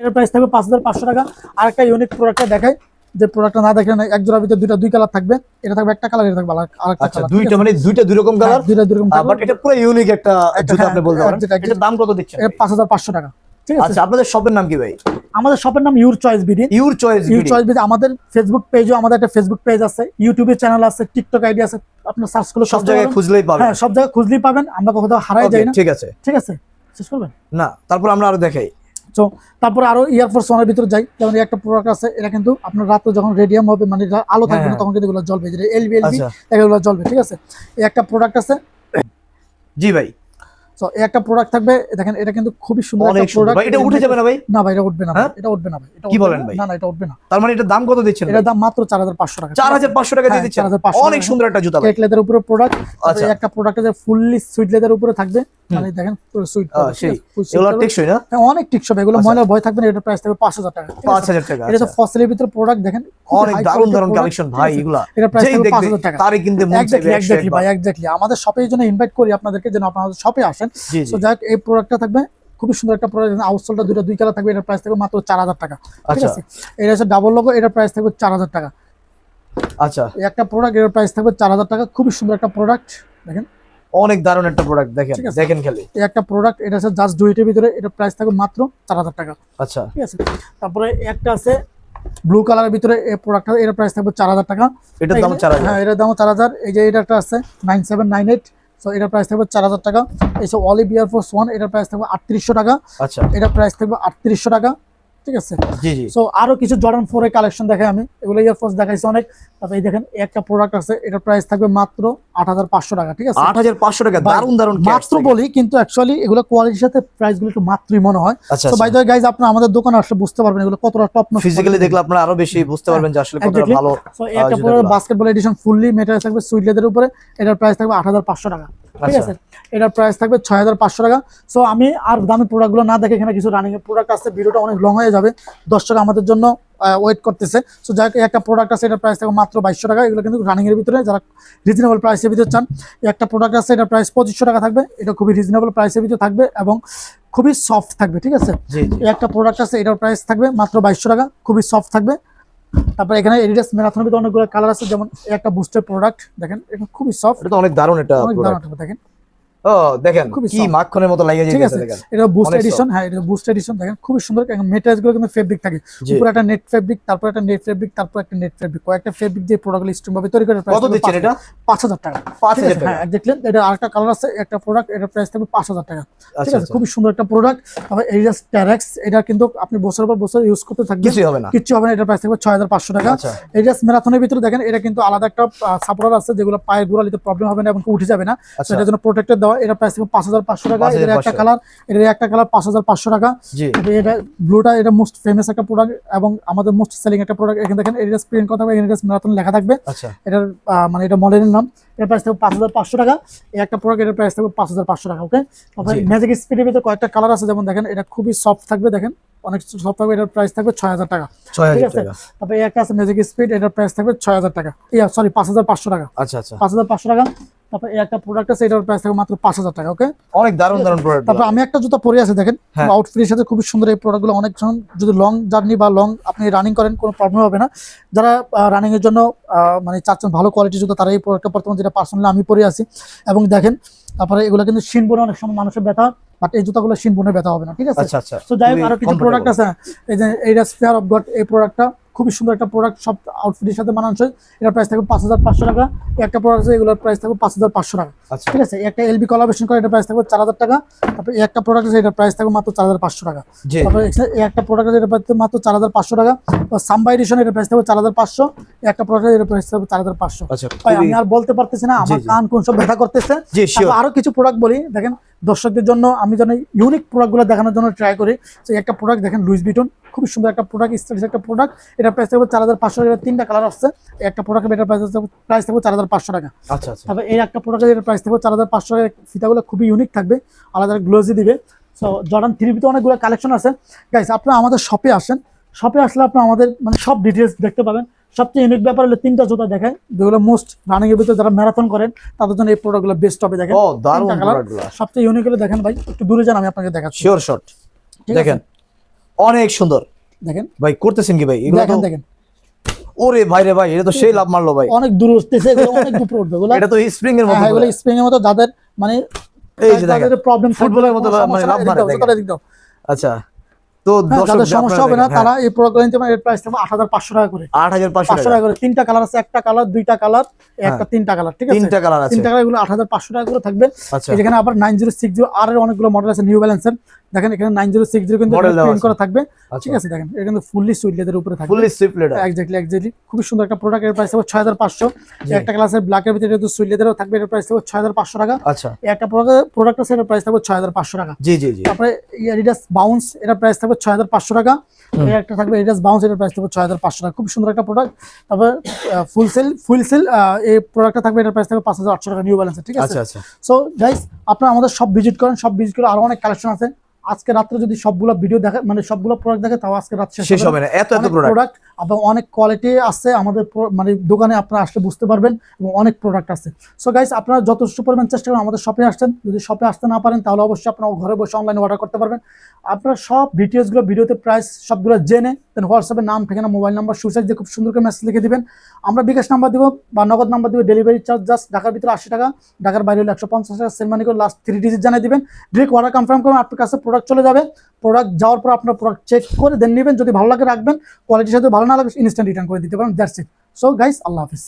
এর প্রাইস থাকবে 5500 টাকা। আরেকটা ইউনিক প্রোডাক্টটা দেখাই, যে প্রোডাক্টটা না দেখেন, এক জোড়ার ভিতরে দুই কালার থাকবে, এটা থাকবে একটা কালার, এটা থাকবে আরেকটা আচ্ছা কালার। দুইটা মানে দুই রকম কালার, দুইটা দুই রকম কালার, বাট এটা পুরো ইউনিক একটা জুতা আপনি বলতে পারেন। এটার দাম কত দিচ্ছেন? এটা 5500 টাকা। ঠিক আছে, আচ্ছা আপনাদের শপের নাম কি ভাই? আমাদের শপের নাম your choice BD. Your choice BD. আমাদের ফেসবুক পেজও, আমাদের একটা ফেসবুক পেজ আছে, ইউটিউবে চ্যানেল আছে, টিকটক আইডি আছে, আপনার সার্চ করলে সব জায়গায় খুঁজলেই পাবেন। হ্যাঁ, সব জায়গায় খুঁজলেই পাবেন, আমরা কোথাও হারাই যাই না। ঠিক আছে, ঠিক আছে, শেষ করবেন না তারপর আমরা আরো দেখাই। তো তারপরে আরো ইয়ারফোর্স ওয়ানের ভিতরে যাই, যেমন একটা প্রোডাক্ট আছে, এটা কিন্তু আপনার রাতে যখন রেডিয়াম হবে, মানে আলো থাকবে না, তখন কিন্তু এগুলো জ্বলবে, যেটা এলবি এগুলো জ্বলবে। ঠিক আছে, এই একটা প্রোডাক্ট আছে। জি ভাই, তো এই একটা প্রোডাক্ট থাকবে, দেখেন এটা কিন্তু খুবই সুন্দর একটা প্রোডাক্ট। এটা উঠে যাবে না ভাই? না ভাই, এটা উঠবে না, এটা উঠবে না ভাই। এটা কি বলেন ভাই? না না, এটা উঠবে না। তার মানে এটার দাম কত দিচ্ছেন? এটার দাম মাত্র 4500 টাকা। 4500 টাকা দিয়ে দিচ্ছেন, অনেক সুন্দর একটা জুতা ভাই। কেক লেদারের উপরে প্রোডাক্ট। আচ্ছা, একটা প্রোডাক্ট আছে ফুললি সুইট লেদারের উপরে থাকবে, মানে দেখেন পুরো সুইট। সেই এগুলো টেকসই না? হ্যাঁ, অনেক টেকসই, এগুলো ময়লা ভয় থাকবে না। এটার প্রাইস থাকবে 5000 টাকা। 5000 টাকা। এটা তো ফসিলের ভিতরে প্রোডাক্ট, দেখেন অনেক দারুণ দারুণ কালেকশন ভাই এগুলা। এটা প্রাইস থাকবে 5000 টাকা। তারই কিনতে মন চাইবে। এক্স্যাক্টলি ভাই, এক্স্যাক্টলি। আমাদের শপে এই জন্য ইনভাইট করি আপনাদেরকে, যেন আপনারা শপে আসেন। সো যাক, এই প্রোডাক্টটা থাকবে খুবই সুন্দর একটা প্রোডাক্ট। আউটসোলটা দুই কালার থাকবে, এটার প্রাইস থাকবে মাত্র 4000 টাকা। ঠিক আছে, এটা হচ্ছে ডাবল লোগো, এটার প্রাইস থাকবে 4000 টাকা। আচ্ছা, এই একটা প্রোডাক্ট, এর প্রাইস থাকবে 4000 টাকা। খুবই সুন্দর একটা প্রোডাক্ট, দেখেন অনেক দারুণ একটা প্রোডাক্ট। দেখেন খালি এই একটা প্রোডাক্ট, এটা হচ্ছে জাস্ট ডু ইটের ভিতরে, এটার প্রাইস থাকবে মাত্র 4000 টাকা। আচ্ছা, ঠিক আছে, তারপরে একটা আছে ব্লু কালারের ভিতরে, এই প্রোডাক্টটা, এর প্রাইস থাকবে 4000 টাকা। এটার দাম 4000? হ্যাঁ, এটার দাম 4000। এই যে এটা একটা আছে 9798, সো এটার প্রাইস থাকবে 4000 টাকা। এই যে অলিভ ইয়ারফোর্স ওয়ান, এটার প্রাইস থাকবে 3800 টাকা। আচ্ছা, এটার প্রাইস থাকবে 3800 টাকা। ঠিক আছে, জি জি। সো আরো কিছু জর্ডান 4 এর কালেকশন দেখাই আমি, এগুলো ইয়ারফোর্স দেখাইছি অনেক। তারপরে এই দেখেন একটা প্রোডাক্ট আছে, এটার প্রাইস থাকবে মাত্র 8500 টাকা। ঠিক আছে, 8500 টাকা। দারুণ দারুণ মাত্র বলি, কিন্তু অ্যাকচুয়ালি এগুলো কোয়ালিটির সাথে প্রাইস গুলো একটু মাত্রই মনে হয়। So by the way guys, আপনারা আমাদের দোকানে আসলে বুঝতে পারবেন এগুলো কতটা টপ নচ। ফিজিক্যালি দেখলে আপনারা আরো বেশি বুঝতে পারবেন যে আসলে কতটা ভালো। সো এই একটা পুরো বাস্কেটবল এডিশন ফুললি মেটাল থাকবে সুইট লেদারের উপরে, এটার প্রাইস থাকবে 8500 টাকা। ঠিক আছে, এটার প্রাইস থাকবে 6500 টাকা। সো আমি আর দামি প্রোডাক্টগুলো না দেখে, এখানে কিছু রানিং এর প্রোডাক্ট আছে, ভিডিওটা অনেক লং হয়ে যাবে, দর্শক আমাদের জন্য ওয়েট করতেছে। সো যাই হোক, একটা প্রোডাক্ট আছে, এটার প্রাইস থাকবে মাত্র 2200 টাকা। এগুলো কিন্তু রানিং এর ভিতরে, যারা রিজনেবল প্রাইসের ভিতরে চান। একটা প্রোডাক্ট আছে, এটার প্রাইস 2500 টাকা থাকবে, এটা খুবই রিজনেবল প্রাইসের ভিতরে থাকবে এবং খুবই সফট থাকবে। ঠিক আছে, একটা প্রোডাক্ট আছে, এটার প্রাইস থাকবে মাত্র 2200 টাকা, খুবই সফট থাকবে। তারপর এখানে এডিডাস ম্যারাথনের ভিতরে অনেকগুলো কালার আছে, যেমন একটা বুস্টার প্রোডাক্ট, দেখেন এটা খুবই সফট। এটা তো অনেক দারুণ একটা প্রোডাক্ট। দেখেন, ও দেখেন কি মাখনের মতো লাগিয়ে যাচ্ছে। দেখেন এটা বুস্ট এডিশন। হ্যাঁ, এটা বুস্ট এডিশন, দেখেন খুবই সুন্দর। মেটেরিয়ালস গুলো কিন্তু ফেব্রিক থাকে, উপরে একটা নেট ফেব্রিক, তারপর একটা নেট ফেব্রিক, তারপর একটা নেট ফেব্রিক, কয়েকটা ফেব্রিক দিয়ে প্রোডাক্টগুলো স্ট্রিং ভাবে তৈরি করে। কত দিচ্ছেন এটা? 5000 টাকা। 5000 টাকা। হ্যাঁ, দেখলেন, এটা আরেকটা কালার আছে, একটা প্রোডাক্ট, এটার প্রাইস থাকবে 5000 টাকা। ঠিক আছে, খুবই সুন্দর একটা প্রোডাক্ট। তারপর এডিডাস টেরেক্স, এটা কিন্তু আপনি বছর পর বছর ইউজ করতে থাকবেন, কিছু হবে না, কিছু হবে না। এটার প্রাইস থাকবে 6500 টাকা। এডিডাস ম্যারাথনের ভিতরে দেখেন, এটা কিন্তু আলাদা একটা সাপোর্টার আছে, যেগুলো পায়ের গোড়ালিতে প্রবলেম হবে না এবং উঠে যাবে না, সেটার জন্য প্রোটেক্টর দেওয়া। এটার প্রাইস থাকবে 5500 টাকা। এর একটা কালার, এর একটা কালার 5500 টাকা। এটা ব্লুটা, এটা মোস্ট ফেমাস একটা প্রোডাক্ট এবং আমাদের মোস্ট সেলিং একটা প্রোডাক্ট। এখানে দেখেন এডিডাস প্রিন্ট করা থাকবে, এডিডাস ম্যারাথন লেখা থাকবে। এটার মানে এটা মডেলের নাম। এর প্রাইস থাকবে 5500 টাকা। এই একটা প্রোডাক্ট, এর প্রাইস থাকবে 5500 টাকা। ওকে, তারপর ম্যাজিক স্পিডের ভিতরে কয়েকটা কালার আছে, যেমন দেখেন এটা খুবই সফট থাকবে, দেখেন অনেক সফট থাকবে। এটার প্রাইস থাকবে 6000 টাকা। ঠিক আছে, তারপর এই একটা আছে ম্যাজিক স্পিড, এটার প্রাইস থাকবে 6000 টাকা। সরি, 5500 টাকা। আচ্ছা, 5500 টাকা। তারপর এই একটা প্রোডাক্ট আছে, এটার প্রাইস থাকবে মাত্র 5000 টাকা। ওকে, অনেক দারুণ দারুণ প্রোডাক্ট। তারপর আমি একটা জুতা পরে আছে, দেখেন আউটফিটের সাথে খুবই সুন্দর। এই প্রোডাক্টগুলো অনেক যদি লং জার্নি বা লং আপনি রানিং করেন, কোনো প্রবলেম হবে না। যারা রানিং এর জন্য মানে চাচ্ছেন ভালো কোয়ালিটির জুতা, তারা এই প্রোডাক্টটা বর্তমানে, যেটা পার্সোনালি আমি পরে আছি এবং দেখেন। তারপরে এগুলো কিন্তু শিন বোনে অনেক সময় মানুষের ব্যথা, বাট এই জুতাগুলো শিন বোনে ব্যথা হবে না। ঠিক আছে, তো যাই হোক, আরো কিছু প্রোডাক্ট আছে। এই যে এইটা স্পেয়ার অফ গড, এই প্রোডাক্টটা খুবই সুন্দর একটা প্রোডাক্ট, সব আউটফিটের সাথে মানানসই। এটার প্রাইস থাকবে 5500 টাকা। একটা প্রোডাক্ট আছে, এগুলোর প্রাইস থাকবে 5500 টাকা। ঠিক আছে, একটা এলবি কোলাবোরেশন করে, এটার প্রাইস থাকবে 4000 টাকা। তারপর একটা প্রোডাক্ট আছে, এটার প্রাইস থাকবে মাত্র 4500 টাকা। তারপর একটা প্রোডাক্ট আছে, এটার প্রাইস মাত্র 4500 টাকা। সাম্বা এডিশন, এটার প্রাইস থাকবে 4500। একটা প্রোডাক্ট, এটার প্রাইস থাকবে 4500। ভাই আমি আর বলতে পারতেছি না, আমার কান কোন সব ব্যথা করতেছে। আরো কিছু প্রোডাক্ট বলি, দেখেন দর্শকদের জন্য আমি যেন ইউনিক প্রোডাক্টগুলো দেখানোর জন্য ট্রাই করি। সেই একটা প্রোডাক্ট দেখেন, লুইস ভিটন, খুবই সুন্দর একটা প্রোডাক্ট, স্টাইলিশ একটা প্রোডাক্ট। এটা প্রাইস থাকবে 4500 টাকা। তিনটা কালার আসছে, একটা প্রোডাক্ট, এটার প্রাইস থাকবে 4500 টাকা। আচ্ছা, তবে এই একটা প্রোডাক্টের এটার প্রাইস থাকবে 4500 টাকা। ফিতাগুলো খুবই ইউনিক থাকবে, আলাদা গ্লোজি দিবে। সো জর্ডান 3 অনেকগুলো কালেকশন আছে গাইস। আপনারা আমাদের শপে আসেন, শপে আসলে আপনারা আমাদের মানে সব ডিটেলস দেখতে পাবেন। সবচেয়ে ইউনিক ব্যাপার হলো 3টা জুতা দেখায়, যেগুলো মোস্ট রানিং এর ভিতরে যারা ম্যারাথন করেন তাদের জন্য এই প্রোডাক্টগুলো বেস্ট হবে। দেখেন সবচেয়ে ইউনিক হলে দেখেন ভাই, একটু দূরে যান, আমি আপনাকে দেখাচ্ছি। শিওর শট দেখেন, অনেক সুন্দর দেখেন ভাই, করতেছেন কি ভাই এগুলো? দেখেন দেখেন ওরে ভাই রে ভাই, এটা তো সেই লাভ মারলো ভাই। অনেক দূর উঠতেছে, অনেক দূর উঠবে এগুলো। এটা তো স্প্রিং এর মতো। হ্যাঁ, এগুলো স্প্রিং এর মতো, যাদের মানে এই যে দেখেন প্রবলেম, ফুটবলের মতো মানে লাভ মারে দেখেন। আচ্ছা, তো যাদের সমস্যা হবে না তারা এই প্রোডাক্টগুলো নিতে পারেন। এর প্রাইস থাকবে 8500 টাকা করে। 8500 টাকা করে। তিনটা কালার আছে, একটা কালার, দুইটা কালার, একটা তিনটা কালার, ঠিক আছে? তিনটা কালার আছে। তিনটা কালার, এগুলো 8500 টাকা করে থাকবে। এই যেখানে আবার 9060 আর এর অনেকগুলো মডেল আছে নিউ ব্যালেন্সের। দেখেন এখানে 9060 কিন্তু প্রিন্ট করা থাকবে, ঠিক আছে? দেখেন এটা কিন্তু ফুললি সুইট লেদারের উপরে থাকবে, ফুললি সুইট লেদার। এক্স্যাক্টলি খুব সুন্দর একটা প্রোডাক্ট। এর প্রাইস হবে 6500। একটা কালার আছে ব্ল্যাক এর ভিতরে, কিন্তু সুইট লেদারও থাকবে। এর প্রাইস হবে 6500 টাকা। আচ্ছা, একটা প্রোডাক্ট আছে, এর প্রাইস থাকবে 6500 টাকা। জি জি জি। তারপরে অ্যাডিডাস বাউন্স, এর প্রাইস থাকবে 6500 টাকা। এই একটা থাকবে অ্যাডিডাস বাউন্স, এর প্রাইস থাকবে 6500 টাকা। খুব সুন্দর একটা প্রোডাক্ট। তারপর ফুল সেল এই প্রোডাক্টটা থাকবে, এর প্রাইস থাকবে 5800 টাকা নিউ ব্যালেন্সে, ঠিক আছে? আচ্ছা আচ্ছা। সো গাইস, আপনারা আমাদের সব ভিজিট করেন, সব ভিজিট করে আরো অনেক কালেকশন আছে। আজকে রাত্রে যদি সবগুলো ভিডিও দেখে, মানে সবগুলো প্রোডাক্ট দেখে, তাও আজকে রাত শেষ হবে না, এত এত প্রোডাক্ট এবং অনেক কোয়ালিটি আছে আমাদের মানে দোকানে। আপনারা আসলে বুঝতে পারবেন, এবং অনেক প্রোডাক্ট আছে। সো গাইস, আপনারা যথেষ্ট পরিমাণ চেষ্টা করেন আমাদের শপে আসছেন। যদি শপে আসতে না পারেন, তাহলে অবশ্যই আপনারা ঘরে বসে অনলাইনে অর্ডার করতে পারবেন। আপনারা সব ডিটেলসগুলো ভিডিওতে প্রাইস সবগুলো জেনে দেন হোয়াটসঅ্যাপে নাম, ঠিকানা, মোবাইল নাম্বার, সুইচ দিয়ে খুব সুন্দর করে মেসেজ লিখে দিবেন। আমরা বিকাশ নাম্বার দিব বা নগদ নাম্বার দিব। ডেলিভারি চার্জ জাস্ট ঢাকার ভিতরে 80 টাকা, ঢাকার বাইরে হলে 150 টাকা। সেন্ড মানি করে লাস্ট 3 ডিজিট জানিয়ে দিবেন। ডিরেক্ট অর্ডার কনফার্ম করবেন, আপনার কাছে প্রোডাক্ট চলে যাবে। প্রোডাক্ট যাওয়ার পর আপনার প্রোডাক্ট চেক করে দেন নেবেন। যদি ভালো লাগে রাখবেন, কোয়ালিটির সাথে ভালো না লাগে ইনস্ট্যান্ট রিটার্ন করে দিতে পারেন। That's it. So guys, Allah Hafiz.